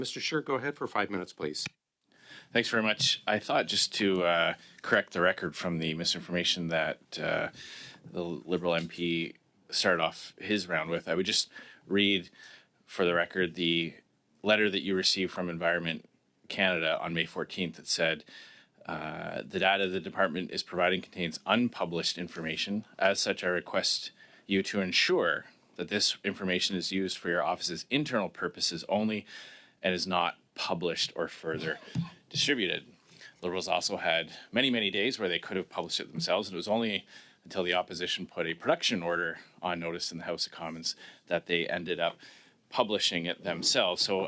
Mr. Scher, go ahead for 5 minutes, please. Thanks very much. I thought just to correct the record from the misinformation that the Liberal MP started off his round with, I would just read for the record the letter that you received from Environment Canada on May 14th that said, the data the department is providing contains unpublished information. As such, I request you to ensure that this information is used for your office's internal purposes only and is not published or further distributed. Liberals also had many, many days where they could have published it themselves, and it was only until the opposition put a production order on notice in the House of Commons that they ended up publishing it themselves. So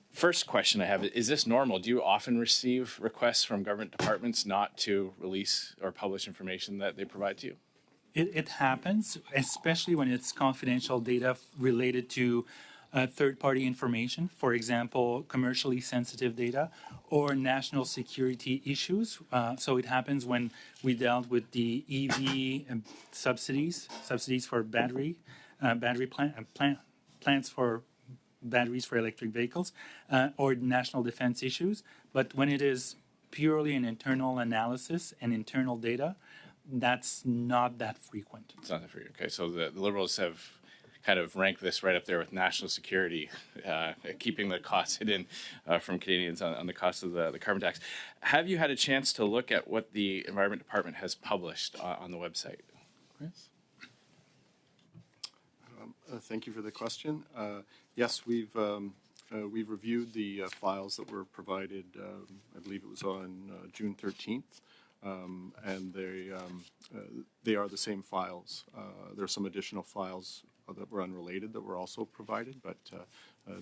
first question I have, is this normal? Do you often receive requests from government departments not to release or publish information that they provide to you? It happens, especially when it's confidential data related to third-party information, for example, commercially sensitive data or national security issues. So it happens when we dealt with the EV subsidies for battery plants for batteries for electric vehicles, or national defense issues. But when it is purely an internal analysis and internal data, that's not that frequent. It's not that frequent. Okay, so the Liberals have kind of ranked this right up there with national security, keeping the costs hidden from Canadians on the cost of the carbon tax. Have you had a chance to look at what the Environment Department has published on the website? Chris? Thank you for the question. Yes, we've reviewed the files that were provided. I believe it was on June 13th. And they are the same files. There are some additional files that were unrelated that were also provided, but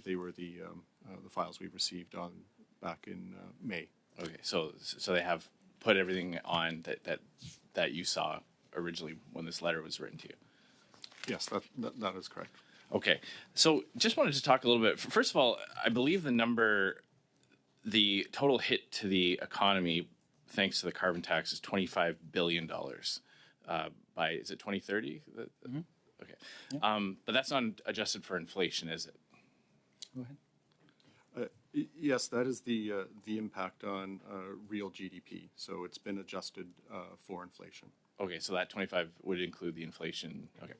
they were the files we received back in May. Okay, so they have put everything on that you saw originally when this letter was written to you. Yes, that is correct. Okay, so just wanted to talk a little bit. First of all, I believe the total hit to the economy thanks to the carbon tax is $25 billion by, is it 2030? Mm-hmm. Okay. Yeah. But that's not adjusted for inflation, is it? Go ahead. Yes, that is the impact on real GDP. So it's been adjusted for inflation. Okay, so that 25 would include the inflation. Okay.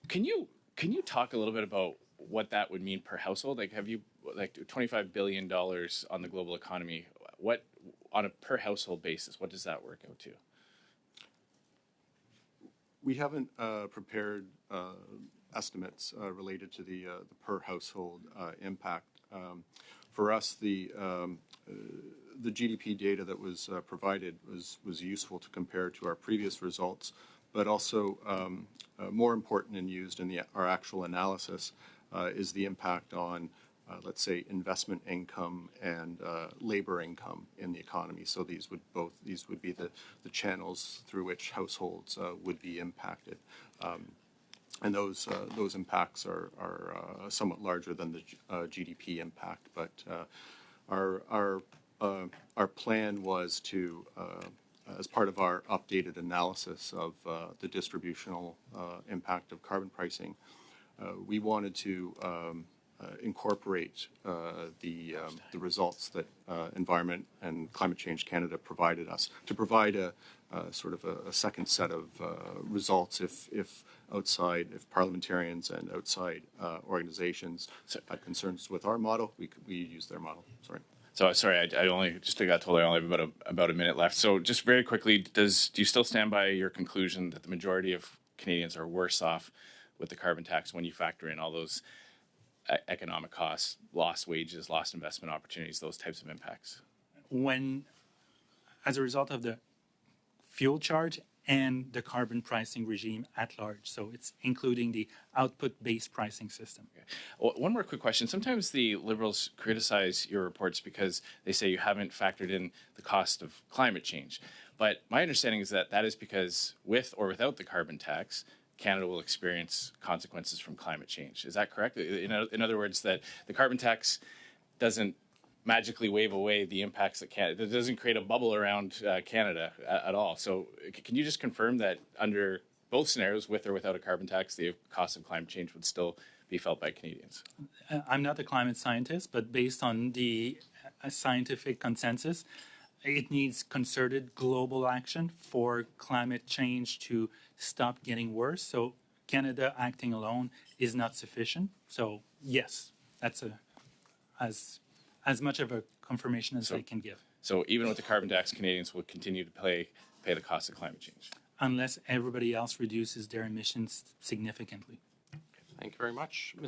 Can you talk a little bit about what that would mean per household? Like, have you, like, $25 billion on the global economy? What, on a per household basis, what does that work out to? We haven't prepared estimates related to the per household impact. For us, the GDP data that was provided was useful to compare to our previous results, but also more important and used in our actual analysis is the impact on let's say investment income and labor income in the economy. So these would be the channels through which households would be impacted, and those impacts are somewhat larger than the GDP impact. But our plan was to, as part of our updated analysis of the distributional impact of carbon pricing, we wanted to incorporate the results that Environment and Climate Change Canada provided us, to provide a sort of a second set of results if parliamentarians and outside organizations had concerns with our model, we use their model. Sorry. So sorry, I only just got told I only have about a minute left. So just very quickly, do you still stand by your conclusion that the majority of Canadians are worse off with the carbon tax when you factor in all those economic costs, lost wages, lost investment opportunities, those types of impacts? As a result of the fuel charge and the carbon pricing regime at large. So it's including the output-based pricing system. Okay. Well, one more quick question. Sometimes the Liberals criticize your reports because they say you haven't factored in the cost of climate change. But my understanding is that is because with or without the carbon tax, Canada will experience consequences from climate change. Is that correct? In other words, that the carbon tax doesn't magically wave away the impacts that Canada, it doesn't create a bubble around Canada at all. So can you just confirm that under both scenarios, with or without a carbon tax, the cost of climate change would still be felt by Canadians? I'm not a climate scientist, but based on the scientific consensus, it needs concerted global action for climate change to stop getting worse. So Canada acting alone is not sufficient. So yes, that's as much of a confirmation as I can give, So even with the carbon tax, Canadians will continue to pay the cost of climate change. unless everybody else reduces their emissions significantly. Thank you very much. Mr.